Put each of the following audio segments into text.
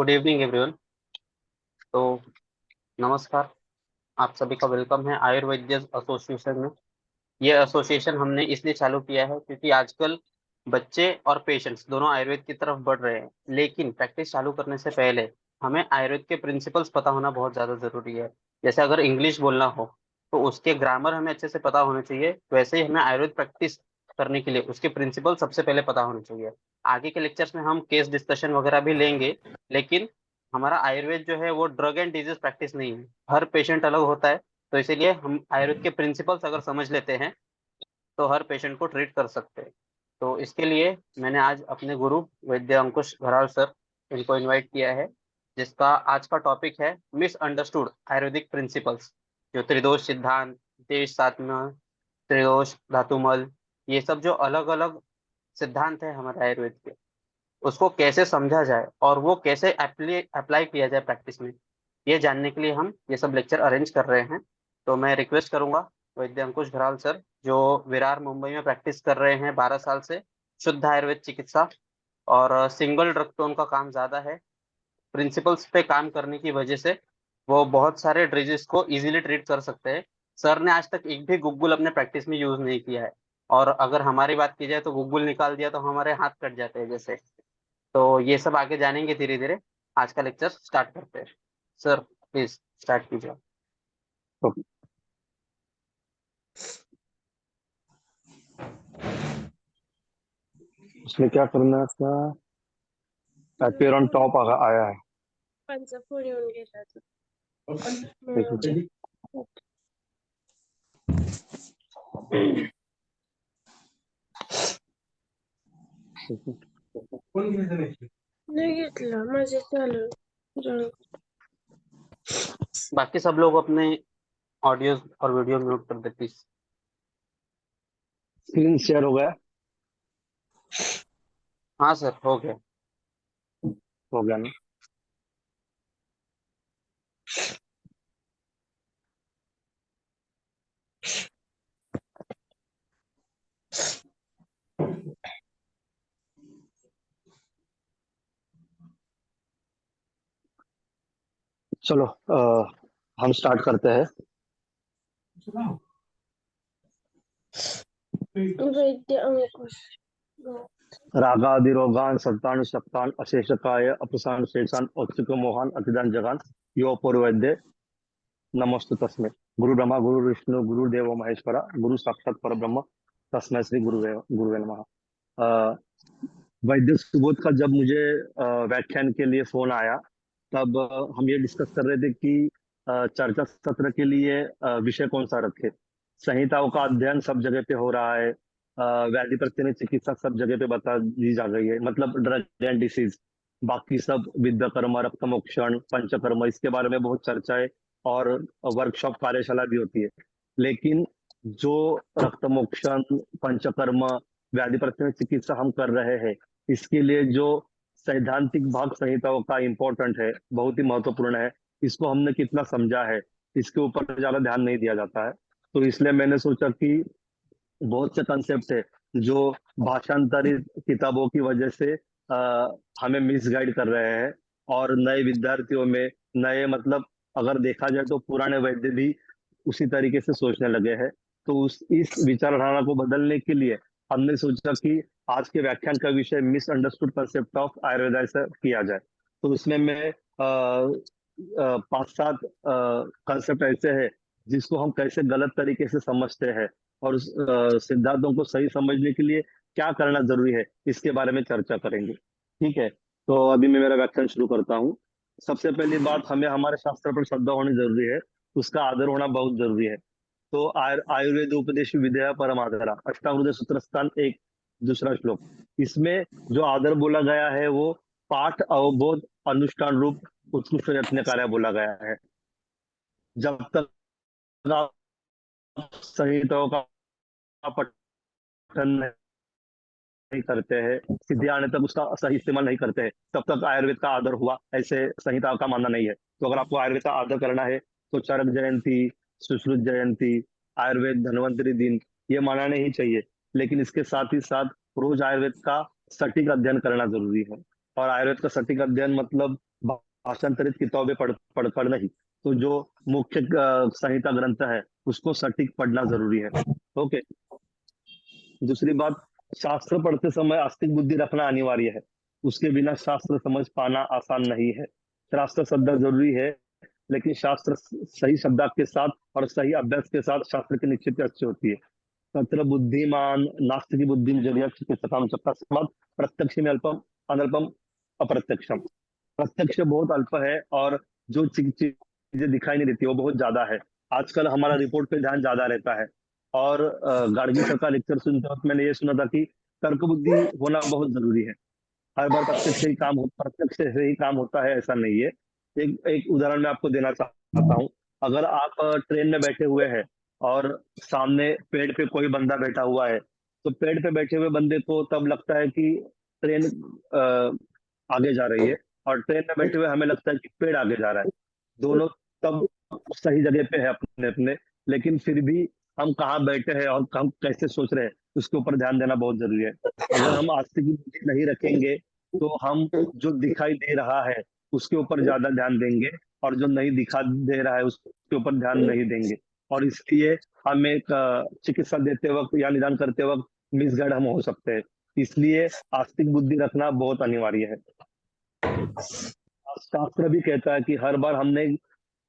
Good evening everyone. तो नमस्कार, आप सभी का वेलकम है आयुर्वेद एसोसिएशन में। ये एसोसिएशन हमने इसलिए चालू किया है क्योंकि आजकल बच्चे और पेशेंट्स दोनों आयुर्वेद की तरफ बढ़ रहे हैं, लेकिन प्रैक्टिस चालू करने से पहले हमें आयुर्वेद के प्रिंसिपल्स पता होना बहुत ज़्यादा ज़रूरी है। जैसे अगर इंग्लिश बोलना हो तो उसके ग्रामर हमें अच्छे से पता होने चाहिए, वैसे ही हमें आयुर्वेद प्रैक्टिस करने के लिए उसके प्रिंसिपल सबसे पहले पता होने चाहिए। आगे के लेक्चर्स में हम केस डिस्कशन वगैरह भी लेंगे, लेकिन हमारा आयुर्वेद जो है वो ड्रग एंड डिजीज प्रैक्टिस नहीं है। हर पेशेंट अलग होता है, तो इसीलिए हम आयुर्वेद के प्रिंसिपल्स अगर समझ लेते हैं तो हर पेशेंट को ट्रीट कर सकते हैं। तो इसके लिए मैंने आज अपने गुरु वैद्य अंकुश घराल सर इनको इनवाइट किया है, जिसका आज का टॉपिक है मिसअंडरस्टूड आयुर्वेदिक प्रिंसिपल्स। जो त्रिदोष सिद्धांत, देश साधना, त्रिदोष धातुमल, ये सब जो अलग अलग सिद्धांत है हमारे आयुर्वेद के, उसको कैसे समझा जाए और वो कैसे अप्लाई किया जाए प्रैक्टिस में, ये जानने के लिए हम ये सब लेक्चर अरेंज कर रहे हैं। तो मैं रिक्वेस्ट करूंगा वैद्य अंकुश घराल सर, जो विरार मुंबई में प्रैक्टिस कर रहे हैं 12 साल से, शुद्ध आयुर्वेद चिकित्सा, और सिंगल ड्रग पे उनका काम ज्यादा है। प्रिंसिपल्स पे काम करने की वजह से वो बहुत सारे डिजीज को इजीली ट्रीट कर सकते हैं। सर ने आज तक एक भी गूगल अपने प्रैक्टिस में यूज नहीं किया है, और अगर हमारी बात की जाए तो गूगल निकाल दिया तो हमारे हाथ कट जाते हैं जैसे। तो ये सब आगे जानेंगे धीरे धीरे। आज का लेक्चर स्टार्ट करते हैं। सर प्लीज स्टार्ट कीजिए। ओके। उसमें क्या करना था? अपीयर ऑन टॉप आया है। पंचफोड येऊन गेला तो एक मिनट। नाही घेतला माझे चालू बाकी सब लोग अपने ऑडियो और वीडियो म्यूट कर दे प्लीज। स्क्रीन शेयर हो गया? हाँ सर, हो गया। हो गया ना? चलो हम स्टार्ट करते हैं। वैद्य अंकुश रागादि रोगान सत्तान शक्तान अशेषकाय अपसान शेषान औत्सुक मोहान अतिदान जगान यो पूर्वैद्य नमस्तु तस्मै। गुरु ब्रह्मा गुरु विष्णु गुरुदेव महेश्वरा गुरु साक्षात परब्रह्म तस्मै श्री गुरुवे नमः। अ, वैद्य सुबोध का जब मुझे व्याख्यान के लिए फोन आया, तब हम ये डिस्कस कर रहे थे कि चर्चा सत्र के लिए विषय कौन सा रखे। संहिताओं का अध्ययन सब जगह पे हो रहा है, व्याधि प्रतिनिधि चिकित्सा सब जगह पे बता दी जा गई है, मतलब ड्रग एंड डिसीज, बाकी सब विद्या कर्म रक्त मोक्षण पंचकर्म, इसके बारे में बहुत चर्चा है और वर्कशॉप कार्यशाला भी होती है। लेकिन जो रक्त मोक्षण पंचकर्म व्याधि प्रतिनिधि चिकित्सा हम कर रहे हैं, इसके लिए जो सैद्धांतिक भाग संहिताओं का इम्पोर्टेंट है, बहुत ही महत्वपूर्ण है, इसको हमने कितना समझा है, इसके ऊपर ज्यादा ध्यान नहीं दिया जाता है। तो इसलिए मैंने सोचा कि बहुत से कंसेप्ट है जो भाषांतरित किताबों की वजह से हमें मिसगाइड कर रहे हैं, और नए विद्यार्थियों में नए, मतलब अगर देखा जाए तो पुराने वैद्य भी उसी तरीके से सोचने लगे हैं। तो इस विचारधारा को बदलने के लिए हमने सोचा कि आज के व्याख्यान का विषय मिसअंडरस्टूड कंसेप्ट ऑफ आयुर्वेदा से किया जाए। तो उसमें मैं 5-7 कंसेप्ट ऐसे हैं जिसको हम कैसे गलत तरीके से समझते हैं, और उस सिद्धांतों को सही समझने के लिए क्या करना जरूरी है, इसके बारे में चर्चा करेंगे। ठीक है, तो अभी मैं मेरा व्याख्यान शुरू करता हूँ। सबसे पहली बात, हमें हमारे शास्त्र पर श्रद्धा होनी जरूरी है, उसका आदर होना बहुत जरूरी है। तो आयुर्वेद उपदेश विद्या परमादरा, अष्टांग सूत्र स्थान एक, दूसरा श्लोक, इसमें जो आदर बोला गया है वो पाठ अवबोध अनुष्ठान रूप उत्कृष्ट यत्न कार्य बोला गया है। जब तक आप संहिताओं का पठन नहीं करते हैं, सिद्धि आने तक उसका सही इस्तेमाल नहीं करते हैं, तब तक आयुर्वेद का आदर हुआ ऐसे संहिता का मानना नहीं है। तो अगर आपको आयुर्वेद का आदर करना है तो चरक जयंती, सुश्रुत जयंती, आयुर्वेद धन्वंतरि दिन, ये मनाने ही चाहिए। लेकिन इसके साथ ही साथ रोज आयुर्वेद का सटीक अध्ययन करना जरूरी है। और आयुर्वेद का सटीक अध्ययन मतलब भाषांतरित किताबें पढ़कर नहीं, तो जो मुख्य संहिता ग्रंथ है उसको सटीक पढ़ना जरूरी है। ओके। दूसरी बात, शास्त्र पढ़ते समय आस्तिक बुद्धि रखना अनिवार्य है। उसके बिना शास्त्र समझ पाना आसान नहीं है। शास्त्र श्रद्धा जरूरी है, लेकिन शास्त्र सही शब्दार्थ के साथ और सही अभ्यास के साथ शास्त्र की निश्चित अच्छी होती है। तत्र बुद्धिमान नास्तिक बुद्धि जरिया चिकित्सकाम तस्मात् प्रत्यक्ष में अल्पम अनल्पम अप्रत्यक्षम। प्रत्यक्ष बहुत अल्प है और जो चीजें दिखाई नहीं देती वो बहुत ज्यादा है। आजकल हमारा रिपोर्ट पे ध्यान ज्यादा रहता है। और गार्गी सर का लेक्चर सुनते वक्त मैंने ये सुना था कि तर्क बुद्धि होना बहुत जरूरी है। हर बार प्रत्यक्ष से ही काम होता है ऐसा नहीं है। एक एक उदाहरण मैं आपको देना चाहता हूँ। अगर आप ट्रेन में बैठे हुए हैं और सामने पेड़ पे कोई बंदा बैठा हुआ है, तो पेड़ पे बैठे हुए बंदे को तब लगता है कि ट्रेन आगे जा रही है, और ट्रेन में बैठे हुए हमें लगता है कि पेड़ आगे जा रहा है। दोनों तब सही जगह पे है अपने अपने, लेकिन फिर भी हम कहाँ बैठे हैं और हम कैसे सोच रहे हैं उसके ऊपर ध्यान देना बहुत जरूरी है। अगर हम आस्तिक बुद्धि नहीं रखेंगे तो हम जो दिखाई दे रहा है उसके ऊपर ज्यादा ध्यान देंगे, और जो नहीं दिखा दे रहा है उसके ऊपर ध्यान नहीं देंगे। और इसलिए हम एक चिकित्सा देते वक्त या निदान करते वक्त मिसगाइड हम हो सकते हैं। इसलिए आस्तिक बुद्धि रखना बहुत अनिवार्य है। शास्त्र भी कहता है कि हर बार हमने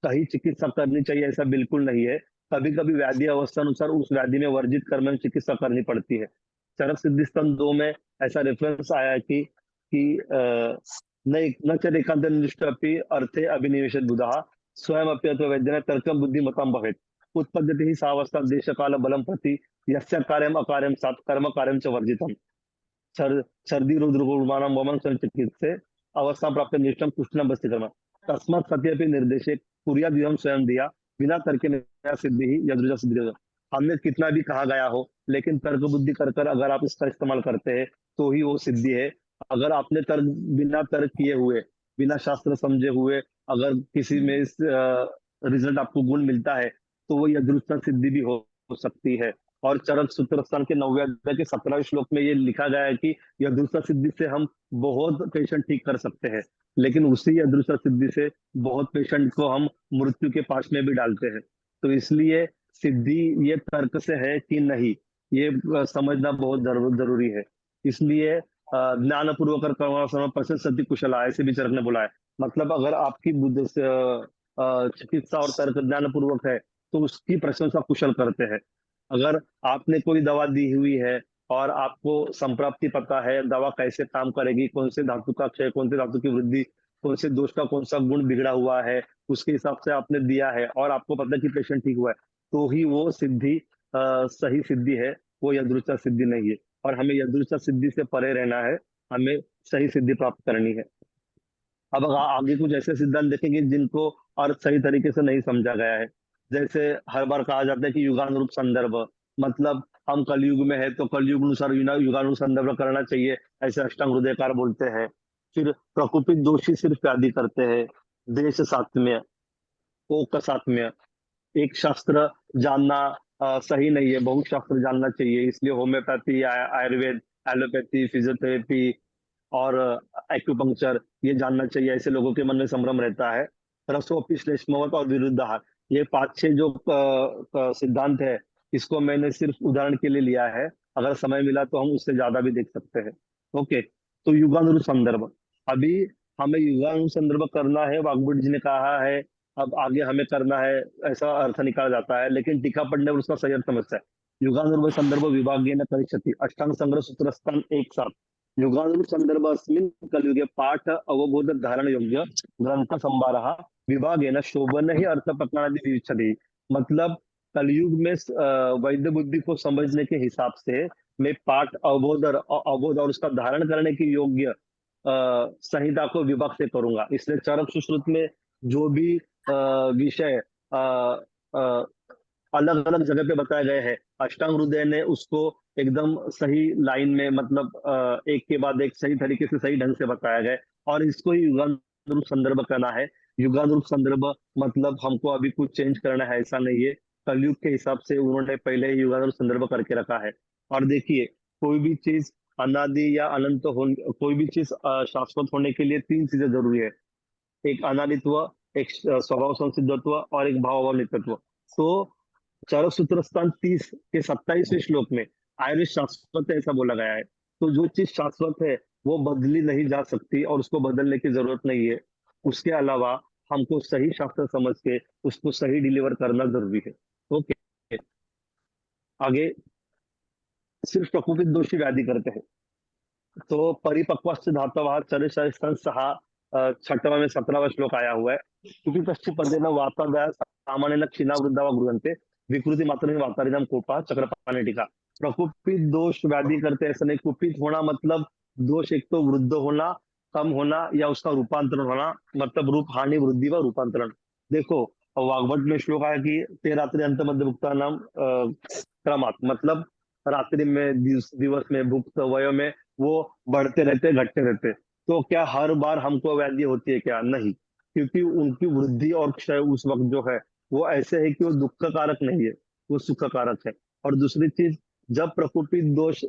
सही चिकित्सा करनी चाहिए ऐसा बिल्कुल नहीं है। कभी कभी व्याधि अवस्था अनुसार उस व्याधि में वर्जित कर्म में चिकित्सा करनी पड़ती है। चरक सिद्धि स्तंभ 2 में ऐसा रेफरेंस आया है कि न न च एकांत निष्ठपि अर्थे अभिनिवेशत बुधा स्वयं अपि अथवा वैद्यन तर्कम बुद्धिमतां भवेत् उत्पद्यते ही सावस्था देश काल बलम प्रति यस्य कार्यम अकार्यम सात कर्म कार्यम च वर्जितम सर्दी रुद्र गुरुमानम वमन चिकित्से अवस्था प्राप्त निष्ठम पुष्टम बस्ती कर्म तस्मात् सत्यपि निर्देशे कुर्याद् स्वयं दिया बिना तर्क सिद्धि ही यदृजा सिद्धि। हमने कितना भी कहा गया हो, लेकिन तर्क बुद्धि कर कर अगर आप इसका इस्तेमाल करते हैं तो ही वो सिद्धि है। अगर आपने तर्क बिना तर्क किए हुए, बिना शास्त्र समझे हुए अगर किसी में इस रिजल्ट आपको गुण मिलता है तो वो यदृच्छा सिद्धि भी हो सकती है। और चरक सूत्र स्थान के 9वें अध्याय के 17वें श्लोक में ये लिखा गया है कि यदृच्छा सिद्धि से हम बहुत पेशेंट ठीक कर सकते हैं, लेकिन उसी अदृश्य सिद्धि से बहुत पेशेंट को हम मृत्यु के पास में भी डालते हैं। तो इसलिए सिद्धि ये तर्क से है कि नहीं, ये समझना बहुत जरूरी है। इसलिए ज्ञान पूर्वक कर्म सत्य कुशला ऐसे भी चरक ने बोला है। मतलब अगर आपकी बुद्ध से चिकित्सा और तर्क ज्ञान पूर्वक है तो उसकी प्रशंसा कुशल करते हैं। अगर आपने कोई दवा दी हुई है और आपको संप्राप्ति पता है दवा कैसे काम करेगी, कौन से धातु का क्षय, कौन से धातु की वृद्धि, कौन से दोष का कौन सा गुण बिगड़ा हुआ है, उसके हिसाब से आपने दिया है और आपको पता है कि पेशेंट ठीक हुआ है, तो ही वो सिद्धि सही सिद्धि है। वो यदृच्छा सिद्धि नहीं है। और हमें यदृच्छा सिद्धि से परे रहना है, हमें सही सिद्धि प्राप्त करनी है। अब आगे कुछ ऐसे सिद्धांत देखेंगे जिनको अर्थ सही तरीके से नहीं समझा गया है। जैसे हर बार कहा जाता है कि युगानुरूप संदर्भ, मतलब हम कलयुग में है तो कलयुग अनुसार युगानुरूप संदर्भ करना चाहिए, ऐसे अष्टांग हृदयकार बोलते हैं। फिर प्रकोपित दोषी सिर्फ व्याधि करते हैं। देश सात्म्य, ओक सात्म्य, एक शास्त्र जानना सही नहीं है, बहुत शास्त्र जानना चाहिए। इसलिए होम्योपैथी, आयुर्वेद, एलोपैथी, फिजियोथेरेपी और एक्यूपंक्चर ये जानना चाहिए। ऐसे लोगों के मन में संभ्रम रहता है। रसोपि श्लेष्मवत और विरुद्धाहार, ये 5-6 जो सिद्धांत है, इसको मैंने सिर्फ उदाहरण के लिए लिया है। अगर समय मिला तो हम उससे ज्यादा भी देख सकते हैं। ओके। तो युगानुरूप संदर्भ, अभी हमें युगानुरूप संदर्भ करना है, वाग्भट जी ने कहा है। अब आगे हमें करना है, ऐसा अर्थ निकाला जाता है, लेकिन टीका पढ़ने पर उसका सही अर्थ समझता है। युगानुरूप संदर्भ विभागेन करिष्यति अष्टांग संग्रह सूत्रस्थान 1-7 युगानुरूप संदर्भ अस्मिन् कलियुगे पाठ अवबोध धारण योग्य ग्रंथ संभारः विभागेन शोभन ही अर्थ प्रकरणादि विविच्यते। मतलब कलयुग में वैद्य बुद्धि को समझने के हिसाब से मैं पाठ अवबोध और उसका धारण करने की योग्य संहिता को विभाग से करूंगा। इसलिए चरक सुश्रुत में जो भी विषय अलग अलग जगह पे बताए गए हैं, अष्टांग हृदय ने उसको एकदम सही लाइन में, मतलब एक के बाद एक सही तरीके से सही ढंग से बताया गया है। और इसको ही युगानुरूप संदर्भ करना है। युगानुरूप संदर्भ मतलब हमको अभी कुछ चेंज करना है ऐसा नहीं है। कलयुग के हिसाब से उन्होंने पहले ही युगानुरूप संदर्भ करके रखा है। और देखिए, कोई भी चीज अनादि या अनंत कोई भी चीज शाश्वत होने के लिए तीन चीजें जरूरी है। एक अनादित्व, एक स्वभाव संसिद्धत्व और एक भावान्वितत्व। तो चरक सूत्र स्थान 30 के 27वें श्लोक में आयुर्वेद शाश्वत है ऐसा बोला गया है। तो जो चीज शाश्वत है वो बदली नहीं जा सकती और उसको बदलने की जरूरत नहीं है। उसके अलावा हमको सही शास्त्र समझ के उसको सही डिलीवर करना जरूरी है। ओके, आगे। सिर्फ प्रकोपित दोषी व्याधि करते हैं। तो परिपक्वश्च धातवः चरिष्ठ सहा 6वां में 17वां श्लोक आया हुआ है। क्योंकि पश्चिम पदेन वातादय सामान्य क्षीणा वृद्धा व गृहन्ते विकृति मात्र वातारिणाम कोपा चक्रपाणी टीका। प्रकोपित दोष व्याधि करते ऐसा नहीं। कुपित होना मतलब दोष एक तो वृद्ध होना, कम होना या उसका रूपांतरण होना, मतलब रूप हानि वृद्धि व रूपांतरण। देखो वाग्भट में श्लोक आया कि ते रात्रि अंत मध्य भुक्ता नाम क्रमात्, मतलब रात्रि में दिवस में भुक्त वयो में वो बढ़ते रहते घटते रहते। तो क्या हर बार हमको व्याधि होती है क्या? नहीं, क्योंकि उनकी वृद्धि और क्षय उस वक्त जो है वो ऐसे है कि वो दुख कारक नहीं है, वो सुख कारक है। और दूसरी चीज, जब प्रकोपित दोष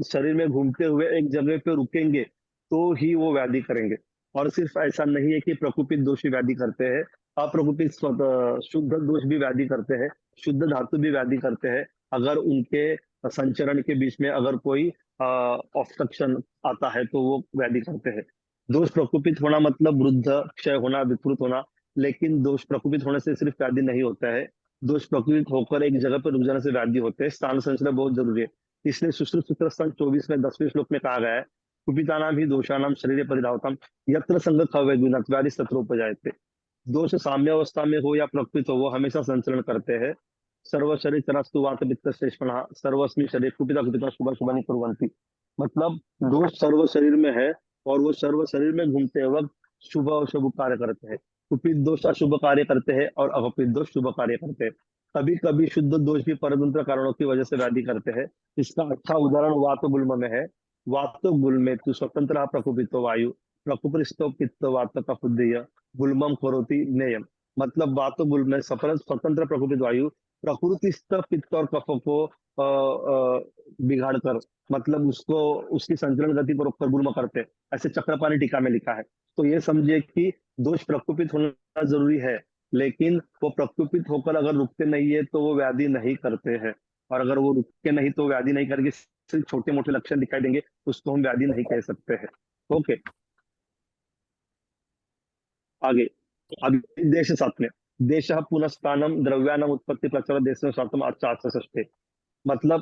शरीर में घूमते हुए एक जगह पे रुकेंगे तो ही वो व्याधि करेंगे। और सिर्फ ऐसा नहीं है कि प्रकोपित दोष ही व्याधि करते हैं, अप्रकोपित शुद्ध दोष भी व्याधि करते हैं, शुद्ध धातु भी व्याधि करते हैं। अगर उनके संचरण के बीच में अगर कोई ऑब्स्ट्रक्शन आता है तो वो व्याधि करते हैं। दोष प्रकोपित होना मतलब वृद्ध, क्षय होना, विकृत होना। लेकिन दोष प्रकोपित होने से सिर्फ व्याधि नहीं होता है, दोष प्रकोपित होकर एक जगह पर रुक जाने से व्याधि होते हैं। स्थान संचरण बहुत जरूरी है। इसलिए सुश्रुत सूत्र स्थान 24 में 10वें श्लोक में कहा गया है, कुपितानाम ही दोषानाम शरीर परिधावताम यत्र संगत हवे गुणात् व्याधि तत्र उपजायते। दोष साम्य अवस्था में हो या प्रकृत हो वो हमेशा संचरण करते हैं। सर्व शरीर चरास्तु वात पित्त श्लेष्मणः सर्वस्मि शरीर कुपिता कुपिता शुभ शुभानि कुर्वन्ति। मतलब दोष सर्व शरीर में है और वो सर्व शरीर में घूमते वक्त शुभ और शुभ कार्य करते हैं। कुपित दोष अशुभ कार्य करते हैं और अकुपित दोष शुभ कार्य करते हैं। कभी कभी शुद्ध दोष भी परतंत्र कारणों की वजह से व्याधि करते हैं। इसका अच्छा उदाहरण वात गुल्म में है। वात गुल्मे तु स्वतंत्र प्रकुपितो वायु प्रकुपरिस्तो पित्त वात कफुद्दीय गुल्मम करोति नेयम। मतलब वात गुल्म में स्वतंत्र प्रकुपित वायु प्रकृतिस्थ पित्त और कफ को बिगाड़ कर, मतलब उसको उसकी संचलन गति को रोककर गुल्म करते, ऐसे चक्रपाणी टीका में लिखा है। तो ये समझिए कि दोष प्रकोपित होना जरूरी है, लेकिन वो प्रकोपित होकर अगर रुकते नहीं है तो वो व्याधि नहीं करते हैं। और अगर वो रुके नहीं तो व्याधि नहीं करके सिर्फ छोटे मोटे लक्षण दिखाई देंगे, उसको हम व्याधि नहीं कह सकते हैं। ओके, आगे। अभी देश सात्म्य। देश पुनस्तानम द्रव्यानाम उत्पत्ति प्रचर देश स्वातम अच्छा। मतलब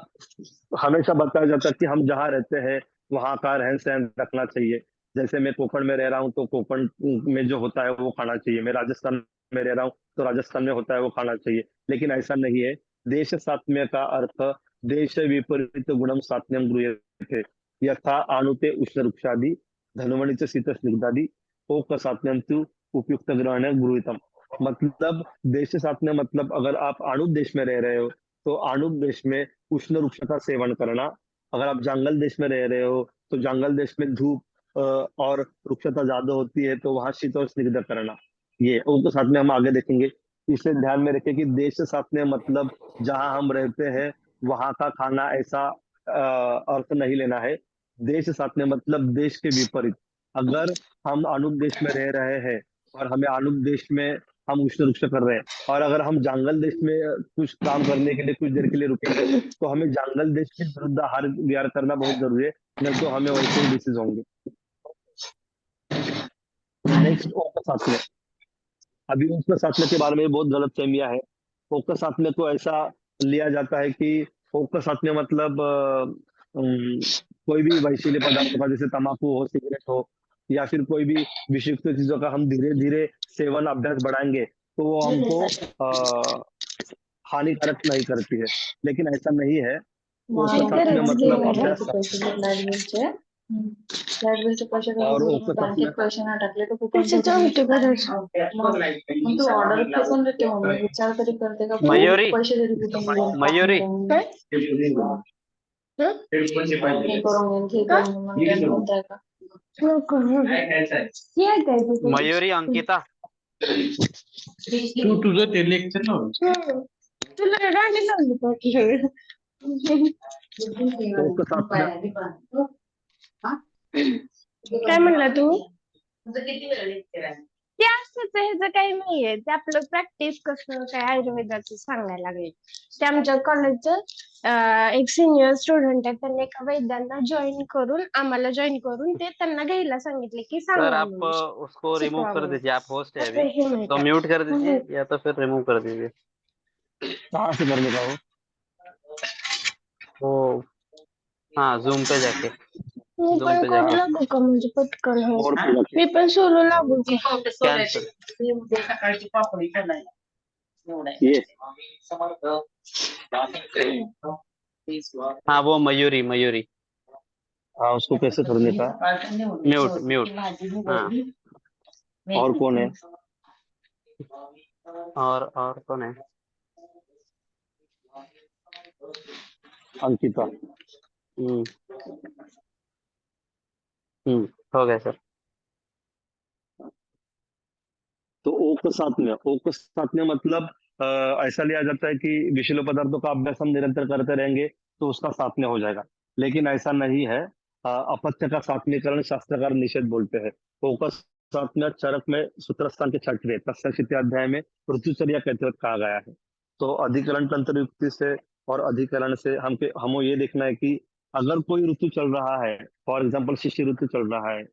हमेशा बताया जाता है कि हम जहाँ रहते हैं वहाँ का रहन सहन रखना चाहिए। जैसे मैं कोकण में रह रहा हूँ तो कोकण में जो होता है वो खाना चाहिए, मैं राजस्थान में रह रहा हूँ तो राजस्थान में होता है वो खाना चाहिए। लेकिन ऐसा नहीं है। देश सात्म्य का अर्थ देश विपरीत गुणम सात्म्यम गृह्यते यथा आनुते उष्ण वृक्षादि धनुमणि च शीत स्निग्धादि ओक सात्म्यम तु उपयुक्त ग्रहण गृहीतम। मतलब देश सात्म्य मतलब अगर आप आणुत देश में रह रहे हो तो आणुत देश में उष्ण वृक्ष का सेवन करना। अगर आप जंगल देश में रह रहे हो तो जंगल देश में धूप और वृक्षता ज्यादा होती है तो वहां शीत और स्निग्ध करना। ये उनको साथ में हम आगे देखेंगे। इसलिए ध्यान में रखें कि देश साथ में मतलब जहां हम रहते हैं वहां का खाना, ऐसा अर्थ नहीं लेना है। देश साथ में मतलब देश के विपरीत। अगर हम अनुप देश में रह रहे हैं और हमें अनुप देश में हम उष्ण वृक्ष कर रहे हैं, और अगर हम जंगल देश में कुछ काम करने के लिए कुछ देर के लिए रुकेंगे तो हमें जंगल देश के विरुद्ध आहार विहार करना बहुत जरूरी है, नहीं तो हमें वैसे ही डिसीज होंगे। नेक्स्ट ओक सास्त्र। अभी ओक सास्त्र के बारे में बहुत गलत फहमियां है। ओक सास्त्र को ऐसा लिया जाता है कि ओक सास्त्र मतलब कोई भी वैशिले पदार्थ का जैसे तंबाकू हो, सिगरेट हो, या फिर कोई भी विषयुक्त चीजों का हम धीरे धीरे सेवन अभ्यास बढ़ाएंगे तो वो हमको हानिकारक नहीं करती है। लेकिन ऐसा नहीं है। ओक सास्त्र मतलब अभ्यास और ओक सास्त्र मयूरी, मयूरी, मयूरी, अंकिता, तू तुझं ते लेक्चर लाव. तुला गाणी लावली पाहिजे. ओक सास्त्र काय म्हणला तुम्ही? ते असंच ह्याचं काही नाहीये, ते आपलं प्रॅक्टिस कसं काय आयुर्वेदाचं सांगायला लागले. ते आमच्या कॉलेजचं एक सिनियर स्टुडंट आहे, त्यांनी एका वैद्यांना जॉईन करून आम्हाला जॉईन करून ते त्यांना घ्यायला सांगितले की सर सांगा आप म्हणून उसको रिमूव शिकवा कर म्हणून. दीजिए, आप होस्ट है असं अभी, हे तो माहिती म्यूट कर आहे. दीजिए या तो फिर रिमूव कर दीजिए। कहाँ से करने का हो? वो हाँ जूम पे जाके, मी जूम पण पे करू जाके लागू का म्हणजे पटकन हो? और पे जाके मी पण सोलो लागू का? कैंसिल। ये हाँ वो मयूरी, मयूरी हाँ, उसको कैसे करने का? Mute mute. हाँ और कौन है? और कौन है? अंकिता। हम्म हम्म, हो गया सर। तो ओ के साथ में मतलब ऐसा लिया जाता है कि विषैले पदार्थों का अभ्यास हम निरंतर करते रहेंगे तो उसका सात्म्य हो जाएगा, लेकिन ऐसा नहीं है। अपत्य का सात्मीकरण शास्त्रकार निषेध बोलते हैं। ओ का सात्म्य चरक में सूत्रस्थान के 6वें तत्संचित अध्याय में ऋतुचर्या के तहत कहा गया है। तो अधिकरण तंत्र युक्ति से और अधिकरण से हमको ये देखना है कि अगर कोई ऋतु चल रहा है, फॉर एग्जाम्पल शिशि ऋतु चल रहा है,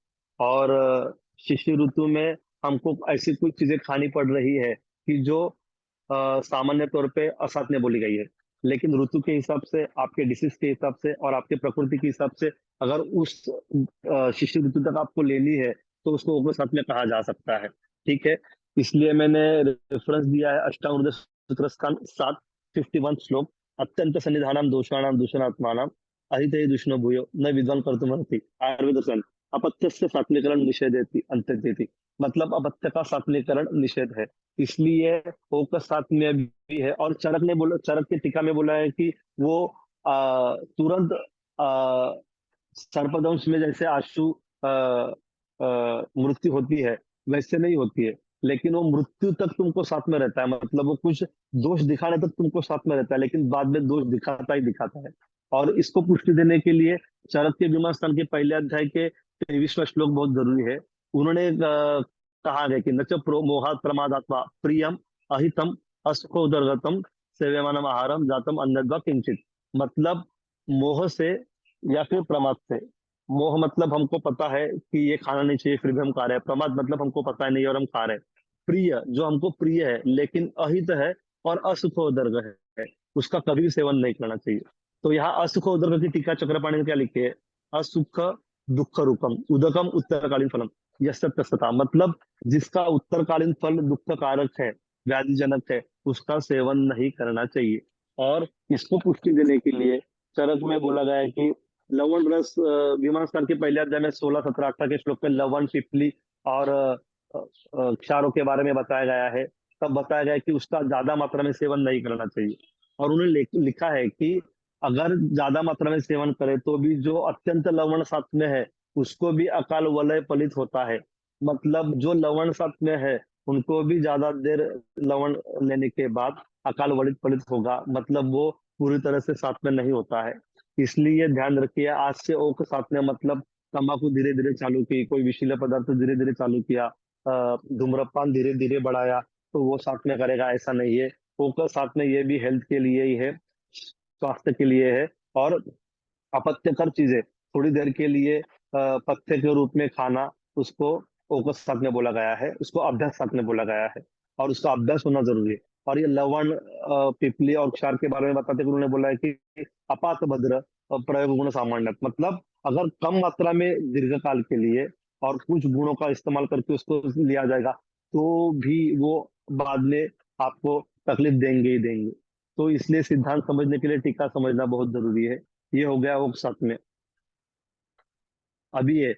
और शिशि ऋतु में हमको ऐसी कुछ चीजें खानी पड़ रही है कि जो सामान्य तौर पे असाध्य बोली गई है, लेकिन ऋतु के हिसाब से, आपके डिसीज के हिसाब से और आपके प्रकृति के हिसाब से अगर उस शिशु ऋतु तक आपको लेनी है तो उसको उग्र साथ में कहा जा सकता है। ठीक है, इसलिए मैंने रेफरेंस दिया है अष्टांग सूत्रस्थान 751 श्लोक। अत्यंत सन्निधानम दोषाणाम दूषणात्मानाम अहिते दुष्ण भूयो न विद्वान कर्तुमर्हति आयुर्वेद अपत्यस्य सात्मीकरण निषेधेति अंत्येति। मतलब अपत्य का सात्मीकरण निषेध है, इसलिए ओ का सात्म्य भी है। और चरक ने बोला, चरक की टीका में बोला है कि वो तुरंत सर्पदंश में जैसे आशु मृत्यु होती है वैसे नहीं होती है, लेकिन वो मृत्यु तक तुमको साथ में रहता है। मतलब वो कुछ दोष दिखाने तक तुमको साथ में रहता है, लेकिन बाद में दोष दिखाता ही दिखाता है। और इसको पुष्टि देने के लिए चरक के विमर्श स्थान के पहले अध्याय के 23वां श्लोक बहुत जरूरी है। उन्होंने कहा है कि नच मोहात प्रमादात्वा प्रियम अहितम अस्खोदर्गतम सेव्यमानम आहारम जातम अन्नद्वा किंचित। मतलब मोह से या फिर प्रमाद से। मोह मतलब हमको पता है कि ये खाना नहीं चाहिए फिर भी हम खा रहे हैं। प्रमाद मतलब हमको पता है नहीं और हम खा रहे हैं। प्रिय जो हमको प्रिय है लेकिन अहित है और असुखोदर्ग है, उसका कभी भी सेवन नहीं करना चाहिए। तो यहाँ असुखोदर्ग की टीका चक्रपाणि ने क्या लिखी है? असुख दुख रूपम उदकम उत्तरकालीन फलम यस्य तस्सता। मतलब जिसका उत्तरकालीन फल दुख कारक है, व्याधिजनक है, उसका सेवन नहीं करना चाहिए। और इसको पुष्टि देने के लिए चरक में बोला गया है कि लवण रस, विमान स्थान के पहले अध्याय में 16, 17, 18 के श्लोक में लवण, पिपली और क्षारों के बारे में बताया गया है। तब बताया गया है कि उसका ज्यादा मात्रा में सेवन नहीं करना चाहिए। और उन्होंने लिखा है कि अगर ज्यादा मात्रा में सेवन करे तो भी जो अत्यंत लवण साथ में है उसको भी अकाल वलय पलित होता है। मतलब जो लवण साथ में है उनको भी ज्यादा देर लवण लेने के बाद अकाल वलित पलित होगा, मतलब वो पूरी तरह से साथ में नहीं होता है। इसलिए ध्यान रखिए, आज से ओक साथ में मतलब तंबाकू धीरे धीरे चालू की, कोई विषैले पदार्थ धीरे धीरे चालू किया, धूम्रपान धीरे धीरे बढ़ाया, तो वो साथ में करेगा ऐसा नहीं है। ओक साथ में ये भी हेल्थ के लिए ही है, स्वास्थ्य के लिए है। और अपत्यकर चीजें थोड़ी देर के लिए पथ्य के रूप में खाना, उसको ओकस साथ में बोला गया है, उसको अभ्यास साथ में बोला गया है, और उसका अभ्यास होना जरूरी है। और ये लवण, पिपली और क्षार के बारे में बताते हुए उन्होंने बोला है कि अपात भद्र प्रयोग गुण सामान्य। मतलब अगर कम मात्रा में दीर्घकाल के लिए और कुछ गुणों का इस्तेमाल करके उसको लिया जाएगा तो भी वो बाद में आपको तकलीफ देंगे ही देंगे। तो इसलिए सिद्धांत समझने के लिए टीका समझना बहुत जरूरी है। ये हो गया वो साथ में। अभी ये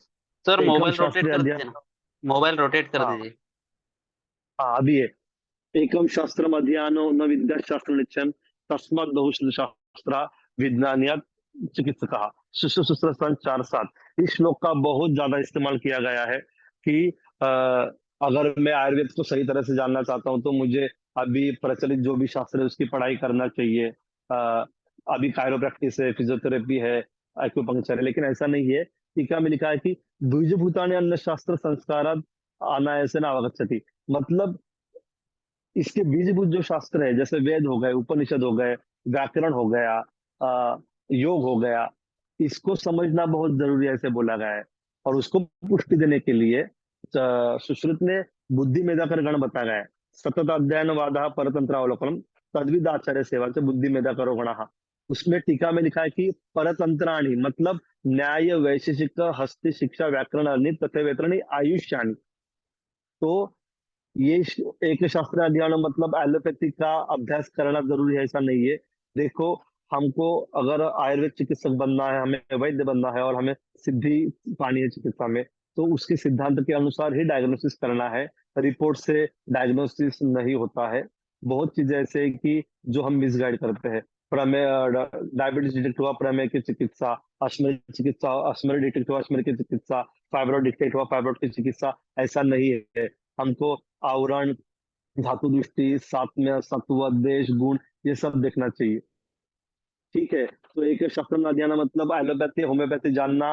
सर एकम मोबाइल रोटेट शास्त्रीय कर अध्ययन। दीजिए ना, मोबाइल रोटेट कर हाँ दीजिए। हाँ, अभी ये एकम शास्त्रम अध्ययनो न विद्याशास्त्र निश्चयम तस्मात् बहुश्रुत शास्त्रा विज्ञानियत चिकित्सका। शिशु सूत्र सन 4-7। इस श्लोक का बहुत ज्यादा इस्तेमाल किया गया है कि अगर मैं आयुर्वेद को सही तरह से जानना चाहता हूँ तो मुझे अभी प्रचलित जो भी शास्त्र है उसकी पढ़ाई करना चाहिए। अभी कायरोप्रैक्टिस है, फिजियोथेरेपी है, एक्यूपंक्चर है, लेकिन ऐसा नहीं है। टीका में लिखा है कि द्विजभूतानि अन्य शास्त्र संस्कारात अनायासेन अवगच्छति। मतलब इसके बीजभूत जो शास्त्र है, जैसे वेद हो गए, उपनिषद हो गए, व्याकरण हो गया, योग हो गया, इसको समझना बहुत जरूरी है, ऐसे बोला गया है। और उसको पुष्टि देने के लिए सुश्रुत ने बुद्धि मेधा कर गण बताया गया है। सतत अध्ययन वादा परतंत्र अवलोकनम तद्विद आचार्य सेवा से बुद्धि मेधा करो गणः। उसमें टीका में लिखा है कि परतंत्राणी मतलब न्याय वैशेषिक हस्ति शिक्षा व्याकरण अर्नि तथा वेतरणी आयुष्याणी। तो ये एक शास्त्र अध्ययन मतलब एलोपैथी का अभ्यास करना जरूरी है ऐसा नहीं है। देखो, हमको अगर आयुर्वेद चिकित्सक बनना है, हमें वैद्य बनना है और हमें सिद्धि पानी है चिकित्सा में, तो उसके सिद्धांत के अनुसार ही डायग्नोसिस करना है। रिपोर्ट से डायग्नोसिस नहीं होता है। बहुत चीजें ऐसे हैं कि जो हम मिसगाइड करते हैं। प्रमेय, डायबिटीज डिटेक्ट हुआ प्रमेय की चिकित्सा, चिकित्सा अश्मरी डिटेक्ट हुआ अश्मरी की चिकित्सा, फाइब्रॉइड डिटेक्ट हुआ फाइब्रॉइड की चिकित्सा, ऐसा नहीं है। हमको आवरण, धातु दृष्टि, सात्म्य, सत्व, देश, गुण, ये सब देखना चाहिए। ठीक है, तो एक शास्त्र में अध्ययन मतलब एलोपैथी होम्योपैथी जानना,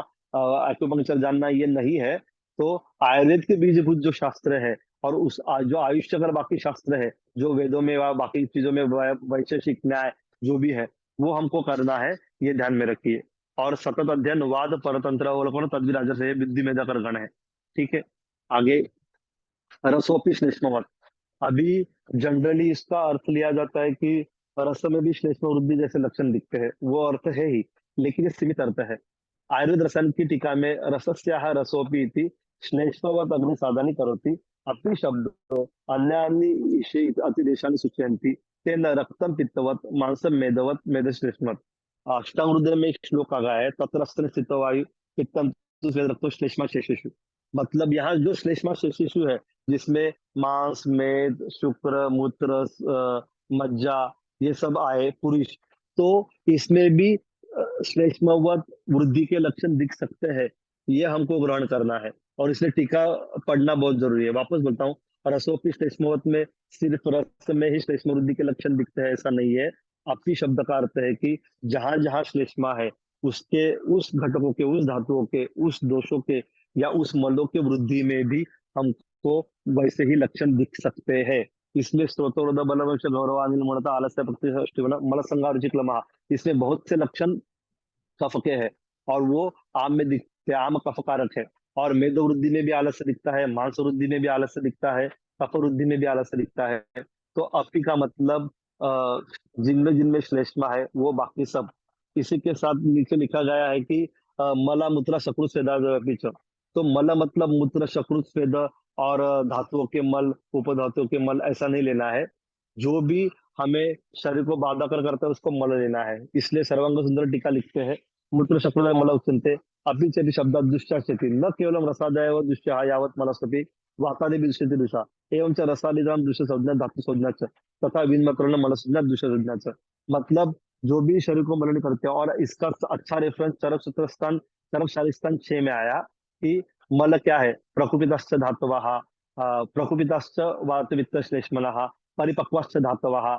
एक्यूपंक्चर जानना ये नहीं है। तो आयुर्वेद के बीजभूत जो शास्त्र है और जो आयुष चक्र बाकी शास्त्र है, जो वेदों में व बाकी चीजों में वैशेषिक न्याय जो भी है, वो हमको करना है, ये ध्यान में रखिए। और सतत अध्ययन वाद परतंत्र अवलोकन तद्विराज से बुद्धि में जाकर गण है। ठीक है, आगे रसोपी श्लेष्मवत। अभी जनरली इसका अर्थ लिया जाता है कि रस में भी श्लेष्म वृद्धि जैसे लक्षण दिखते हैं, वो अर्थ है ही, लेकिन ये सीमित अर्थ है। आयुर्वेद रसायन की टीका में रसस्याः रसोपी इति श्लेष्मवत् अग्नि साधनी करोति अपि शब्दो अन्यानि अतिदेशानि सूचयन्ति तेन रक्तम पित्तवत् मांसम मेदवत् मेदश्लेष्मत्। अष्टांग रुद्र में एक श्लोक आ गया है, तत्र स्थितो वायु पित्तम तु स्वेद रक्तो श्लेष्मा शेषेषु। मतलब यहाँ जो श्लेष्मा शेषेषु है, जिसमें मांस, मेद, शुक्र, मूत्र, मज्जा, ये सब आए पुरुष, तो इसमें भी श्लेष्मवत वृद्धि के लक्षण दिख सकते हैं। ये हमको ग्रहण करना है और इसलिए टीका पढ़ना बहुत जरूरी है। वापस बोलता हूँ, रसोपी श्लेष्मवत में सिर्फ रस में ही श्लेष्म वृद्धि के लक्षण दिखते हैं ऐसा नहीं है। अपी शब्द का अर्थ है कि जहां जहां श्लेष्मा है, उसके उस घटकों के, उस धातुओं के, उस दोषों के या उस मलों के वृद्धि में भी हमको वैसे ही लक्षण दिख सकते हैं। इसमें स्त्रोतोद बलवंश गौरवानिल मणता आलस्य प्रतिष्ठिवन मल संगार चिक्लमः, इसमें बहुत से लक्षण कफ के हैं और वो आम में दिखते हैं, आम कफ कारक है। और मेदो वृद्धि में भी आलस्य दिखता है, मांस वृद्धि में भी आलस्य दिखता है, कफ वृद्धि में भी आलस्य दिखता है। तो अपी का मतलब जिनमें जिनमें श्लेष्मा है वो बाकी सब। इसी के साथ नीचे लिखा गया है कि मला मूत्र शक्रु स्वेद। तो मल मतलब मूत्र शक्रु स्वेद और धातुओं के मल, उपधातुओं के मल, ऐसा नहीं लेना है। जो भी हमें शरीर को बाधा करता है उसको मल लेना है। इसलिए सर्वांग सुंदर टीका लिखते हैं, मूत्र शक्रु मल उच्यन्ते अपि चेति शब्द दुश्चास्यति न केवलम रसादय व दुश्चः यावत् मनस्पति वातादि विदुष्यति दुषा एवं च रसादिदान दुष्य संज्ञा धातु संज्ञा च तथा विन्मकरण मल संज्ञा दुष्य संज्ञा च। मतलब जो भी शरीर को मलिन करते हैं, और इसका अच्छा रेफरेंस चरक सूत्र स्थान, चरक शारीर स्थान 6 में आया कि मल क्या है, प्रकुपितश्च धातवः, प्रकुपितश्च वात वित्त श्लेष्मनः, परिपक्वश्च धातवः,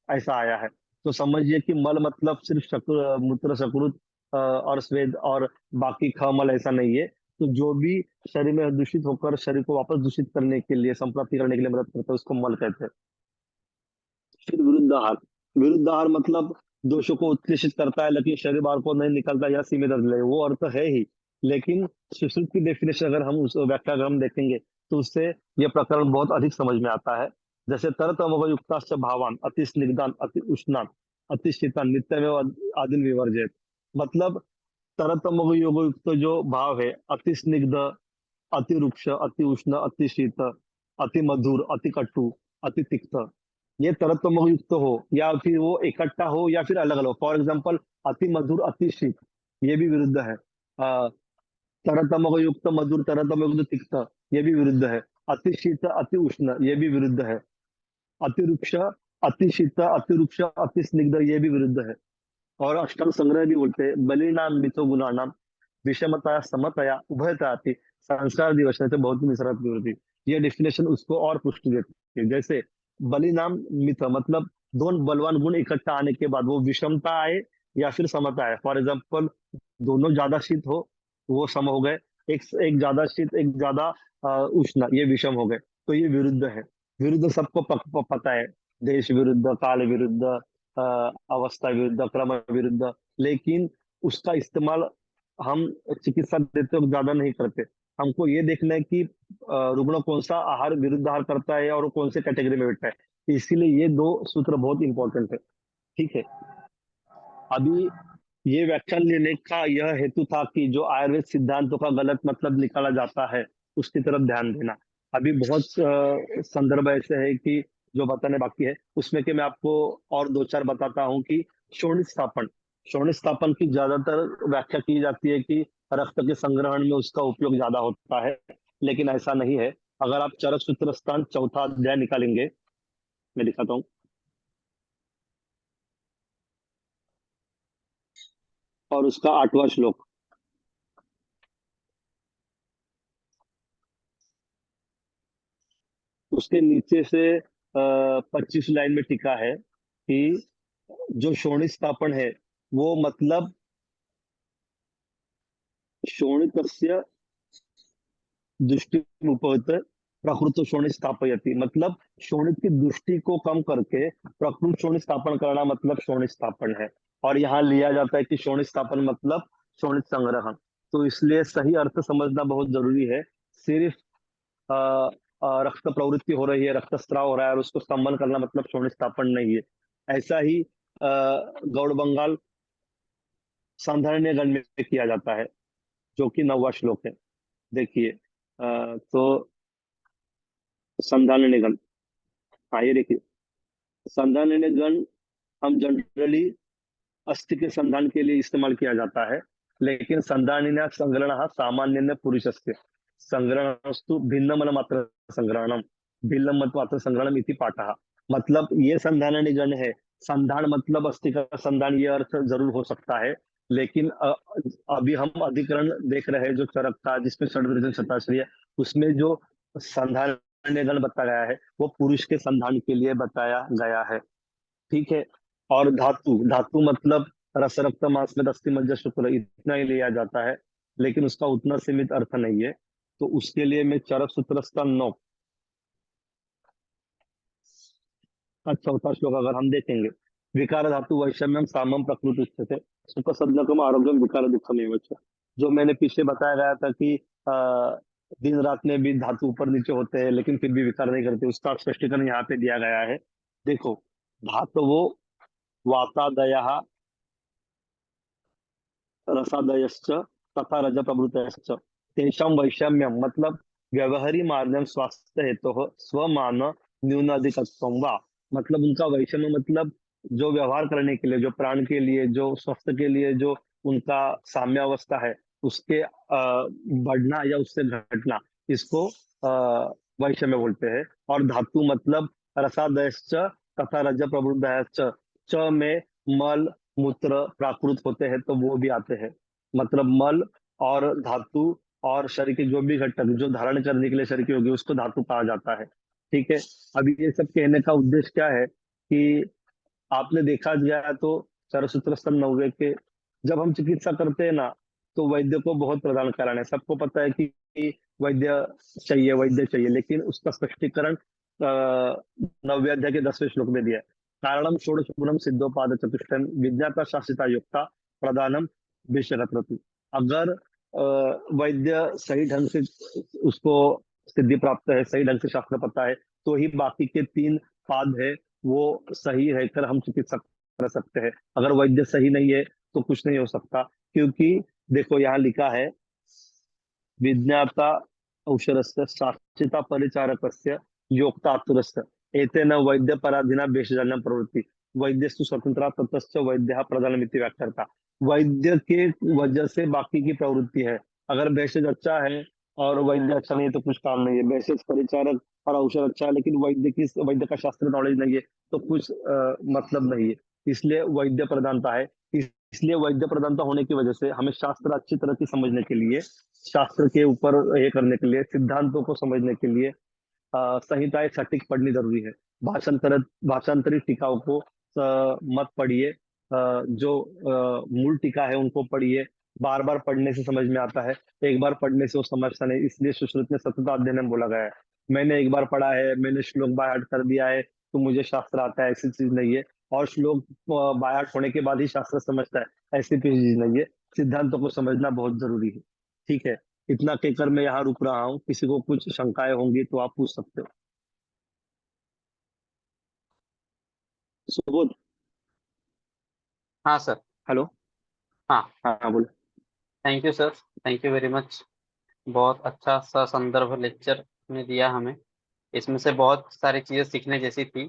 ऐसा आया है। तो समझिए कि मल मतलब सिर्फ मूत्र शक्रु और स्वेद और बाकी खमल, ऐसा नहीं है। तो जो भी शरीर में दूषित होकर शरीर को वापस दूषित करने के लिए, संप्राप्ति करने के लिए मदद करता है, उसको मल कहते हैं। फिर विरुद्धाहार। विरुद्धाहार मतलब दोषों को उत्कृष्ट करता है लेकिन शरीर बाहर को नहीं निकलता या सीमित अर्थ ले, वो अर्थ है ही। लेकिन सुश्रुत की डेफिनेशन अगर हम उस व्याख्या अगर हम देखेंगे तो उससे ये प्रकरण बहुत अधिक समझ में आता है। जैसे तरतमो युक्ताश्च भावान अति स्निग्धान अति उष्णान अति शीतान नित्यमेव आदिन विवर्जयेत्। मतलब तरतमो योग युक्त जो भाव है, अति स्निग्ध, अति रुक्ष, अति उष्ण, अति शीत, अति मधुर, अति कटु, अति तिक्त, ये तरतमो युक्त हो या फिर वो इकट्ठा हो या फिर अलग अलग हो। फॉर एग्जाम्पल अति मधुर अति शीत, ये भी विरुद्ध है। तरतमो युक्त मधुर, तरतमो युक्त तिक्त, ये भी विरुद्ध है। अति शीत अति उष्ण, ये भी विरुद्ध है। अति रुक्ष, अति शीत, अति रुक्ष, अति स्निग्ध, ये भी विरुद्ध है। और अष्टांग संग्रह भी बोलते हैं, बलिनाम मिथो गुणानाम विषमतया समतया उभयता संस्कार दिवस से बहुत मिश्रित विरोधी। ये डेफिनेशन उसको और पुष्टि देती है। जैसे बलि नाम मिथ मतलब दोनों बलवान गुण इकट्ठा आने के बाद वो विषमता आए या फिर समता आए। फॉर एग्जाम्पल दोनों ज्यादा शीत हो वो सम हो गए। एक एक ज्यादा शीत एक ज्यादा उष्ण ये विषम हो गए। तो ये विरुद्ध है। विरुद्ध सबको पता है। देश विरुद्ध, काल विरुद्ध, अवस्था विरुद्ध, क्रम विरुद्ध। लेकिन उसका इस्तेमाल हम चिकित्सा देते वक्त ज्यादा नहीं करते। हमको ये देखना है कि रुग्ण कौन सा आहार विरुद्ध आहार करता है और वो कौन से कैटेगरी में बैठता है। इसीलिए ये दो सूत्र बहुत इंपॉर्टेंट है। ठीक है। अभी ये व्याख्यान लेने का यह हेतु था कि जो आयुर्वेद सिद्धांतों का गलत मतलब निकाला जाता है उसकी तरफ ध्यान देना। अभी बहुत संदर्भ ऐसे है कि जो बताने बाकी है, उसमें कि मैं आपको और दो चार बताता हूँ कि शोणित स्थापन। शोणित स्थापन की ज्यादातर व्याख्या की जाती है कि रक्त के संग्रहण में उसका उपयोग ज्यादा होता है, लेकिन ऐसा नहीं है। अगर आप चरक सूत्र स्थान चौथा अध्याय निकालेंगे, मैं दिखाता हूँ, और उसका 8वां श्लोक, उसके नीचे से 25 लाइन में टिका है कि जो शोणित स्थापन है वो मतलब शोणितस्य दृष्टि उपहत प्रकृत शोणित स्थापयति। मतलब शोणित की दृष्टि को कम करके प्रकृत शोणित स्थापन करना मतलब शोणित स्थापन है। और यहाँ लिया जाता है कि शोणित स्थापन मतलब शोणित संग्रहण। तो इसलिए सही अर्थ समझना बहुत जरूरी है। सिर्फ अ, रक्त प्रवृत्ति हो रही है, रक्तस्राव हो रहा है और उसको स्तंभन करना मतलब शोणित स्थापन नहीं है। ऐसा ही गौड़ बंगाल सांधारण्य गण में किया जाता है, जो कि 9वां श्लोक है। देखिए तो संधाननीय गण, हाँ ये देखिए, संधाननीय गण हम जनरली अस्थि के संधान के लिए इस्तेमाल किया जाता है। लेकिन संधानिन्या संग्रहण सामान्य पुरुषस्य संग्रहणस्तु भिन्नमल मात्र संग्रहणम भिन्न मत मात्र संग्रहणम इति पाठः। मतलब ये संधाननीय गण है। संधान मतलब अस्थि का संधान, ये अर्थ जरूर हो सकता है। लेकिन अभी हम अधिकरण देख रहे हैं जो चरक का, जिसमें षड्विर्जन शताश्री है, उसमें जो संधाननीय गण बताया गया है वो पुरुष के संधान के लिए बताया गया है। ठीक है। और धातु, धातु मतलब रस, रक्त, मांस में अस्थि मज्जा शुक्र, इतना ही लिया जाता है। लेकिन उसका उतना सीमित अर्थ नहीं है। तो उसके लिए मैं चरक सूत्र स्थान 9 का चौथा श्लोक अगर हम देखेंगे, विकार धातु वैषम्यम सामम प्रकृति उच्यते सुख सद्गम आरोग्यम विकार दुखम एवं च। जो मैंने पीछे बताया गया था कि दिन रात में भी धातु ऊपर नीचे होते हैं लेकिन फिर भी विकार नहीं करते, उसका स्पष्टीकरण यहाँ पे दिया गया है। देखो, धातु वातादय रसादयश्च तथा रज प्रभृतयश्च तेषां वैषम्यम मतलब व्यवहारी मार्गम स्वास्थ्य हेतु स्वमान न्यूनाधिकत्वं वा। मतलब उनका वैषम्य मतलब जो व्यवहार करने के लिए, जो प्राण के लिए, जो स्वस्थ के लिए, जो उनका साम्यावस्था है उसके बढ़ना या उससे घटना, इसको वैषम्य बोलते हैं। और धातु मतलब रसादयश्च तथा रज प्रभृतयश्च, च में मल मूत्र प्राकृत होते हैं तो वो भी आते हैं। मतलब मल और धातु और शरीर के जो भी घटक जो धारण करने के लिए शरीर की होगी उसको धातु कहा जाता है। ठीक है। अभी ये सब कहने का उद्देश्य क्या है कि आपने देखा गया तो सरसूत्र स्तंभ 9 के, जब हम चिकित्सा करते हैं ना तो वैद्य को बहुत प्रदान कराना है। सबको पता है कि वैद्य चाहिए, लेकिन उसका स्पष्टीकरण 9वें अध्याय के 10वें श्लोक में दिया है। कारणम षोडश गुणम सिद्धोपाद चतुष्टयम विज्ञाता शास्त्रिता युक्ता प्रदानम विषरत्रति। अगर वैद्य सही ढंग से उसको सिद्धि प्राप्त है, सही ढंग से शास्त्र पता है, तो ही बाकी के 3 पाद है वो सही रहकर हम चिकित्सा कर सकते हैं। अगर वैद्य सही नहीं है तो कुछ नहीं हो सकता। क्योंकि देखो यहाँ लिखा है, विज्ञाता औषधस्य शास्त्रिता परिचारकस्य योक्ता आतुरस्य एतेन वैद्य पराधीना भेषजन्य प्रवृत्ति वैद्यस्तु स्वतंत्र ततश्च वैद्य प्रधानमिति व्याख्याता। वैद्य के वजह से बाकी की प्रवृत्ति है। अगर भेषज अच्छा है और वैद्य अच्छा नहीं है तो कुछ काम नहीं है। भेषज परिचारक और औषध अच्छा है लेकिन वैद्य का शास्त्र नॉलेज नहीं है तो कुछ मतलब नहीं है। इसलिए वैद्य प्रधानता है। इसलिए वैद्य प्रधानता होने की वजह से हमें शास्त्र अच्छी तरह से समझने के लिए, शास्त्र के ऊपर ये करने के लिए, सिद्धांतों को समझने के लिए संहिताएं सटीक पढ़नी जरूरी है। भाषांतरित टीकाओं को मत पढ़िए। जो मूल टीका है उनको पढ़िए। बार बार पढ़ने से समझ में आता है, एक बार पढ़ने से वो समझता नहीं, इसलिए सुश्रुत में सतत अध्ययन बोला गया है। मैंने एक बार पढ़ा है, मैंने श्लोक बाय हार्ट कर दिया है तो मुझे शास्त्र आता है, ऐसी चीज नहीं है। और श्लोक बाय हार्ट होने के बाद ही शास्त्र समझता है, ऐसी कोई चीज नहीं है। सिद्धांतों को समझना बहुत जरूरी है। ठीक है, इतना कहकर मैं यहाँ रुक रहा हूँ। किसी को कुछ शंकाएं होंगी तो आप पूछ सकते हो। सुबोध। हाँ सर। हेलो। हाँ। हाँ बोलो। Thank you sir. Thank you very much. बहुत अच्छा सा संदर्भ लेक्चर ने दिया हमें। इसमें से बहुत सारी चीजें सीखने जैसी थी।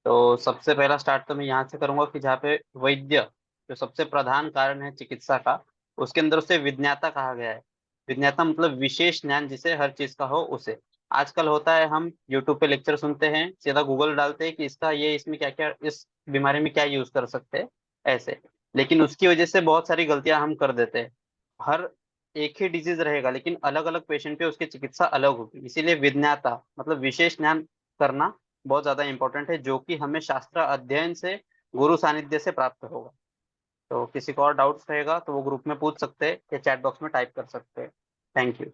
तो सबसे पहला स्टार्ट तो मैं यहाँ से करूंगा कि जहाँ पे वैद्य जो सबसे प्रधान कारण है चिकित्सा का, उसके अंदर उसे विज्ञाता कहा गया है। विज्ञाता मतलब विशेष ज्ञान जिसे हर चीज का हो उसे। आजकल होता है हम यूट्यूब पे लेक्चर सुनते हैं, सीधा गूगल डालते हैं कि इसका ये इसमें क्या क्या, इस बीमारी में क्या यूज कर सकते हैं ऐसे। लेकिन उसकी वजह से बहुत सारी गलतियां हम कर देते हैं। हर एक ही डिजीज रहेगा लेकिन अलग अलग पेशेंट पे उसकी चिकित्सा अलग होगी, इसीलिए विज्ञाता मतलब विशेष ज्ञान करना बहुत ज्यादा इंपॉर्टेंट है, जो कि हमें शास्त्र अध्ययन से, गुरु सानिध्य से प्राप्त होगा। तो किसी को और डाउट्स रहेगा तो वो ग्रुप में पूछ सकते हैं या चैट बॉक्स में टाइप कर सकते हैं। Thank you.